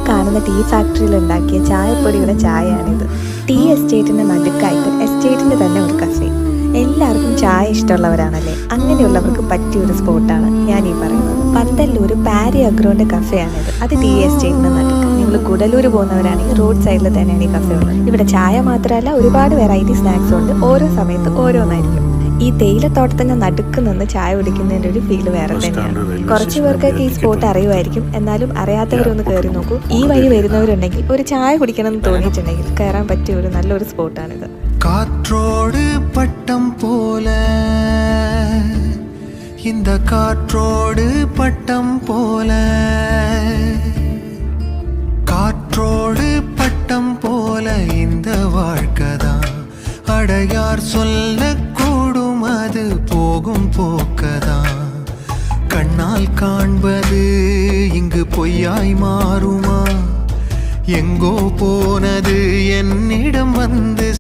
കാണുന്ന ടീ ഫാക്ടറിയിൽ ഉണ്ടാക്കിയ ചായപ്പൊടിയുടെ ചായയാണിത്. ടീ എസ്റ്റേറ്റിന്റെ നടുക്കായിട്ട് എസ്റ്റേറ്റിന്റെ തന്നെ ഒരു കഫേ. എല്ലാവർക്കും ചായ ഇഷ്ടമുള്ളവരാണല്ലേ, അങ്ങനെയുള്ളവർക്ക് പറ്റിയ ഒരു സ്പോട്ടാണ് ഞാൻ ഈ പറയുന്നത്. പന്തല്ലൂർ പാരി അഗ്രോന്റെ കഫേയാണിത്. അത് ടീ എസ്റ്റേറ്റിന് നടുക്ക്. നിങ്ങൾ ഗുഡലൂർ പോകുന്നവരാണെങ്കിൽ റോഡ് സൈഡിൽ തന്നെയാണ് ഈ കഫേ ഉള്ളത്. ഇവിടെ ചായ മാത്രമല്ല, ഒരുപാട് വെറൈറ്റി സ്നാക്സും ഉണ്ട്. ഓരോ സമയത്ത് ഓരോന്നായിരിക്കും. ഈ തേയിലത്തോട്ടത്തിന്റെ നടുക്ക് നിന്ന് ചായ കുടിക്കുന്നതിന്റെ ഒരു ഫീല് വേറെ തന്നെയാണ്. കുറച്ചു പേർക്കൊക്കെ ഈ സ്പോട്ട് അറിയുമായിരിക്കും, എന്നാലും അറിയാത്തവരൊന്ന് കയറി നോക്കൂ. ഈ വഴി വരുന്നവരുണ്ടെങ്കിൽ ഒരു ചായ കുടിക്കണം എന്ന് തോന്നിയിട്ടുണ്ടെങ്കിൽ കയറാൻ പറ്റിയ ഒരു നല്ലൊരു സ്പോട്ടാണിത്. காற்றோடு பட்டம் போல இந்த காற்றோடு பட்டம் போல காற்றோடு பட்டம் போல இந்த வாழ்க்கைதான் அடையார் சொல்லக்கூடும் அது போகும் போக்கதான் கண்ணால் காண்பது இங்கு பொய்யாய் மாறுமா எங்கோ போனது என்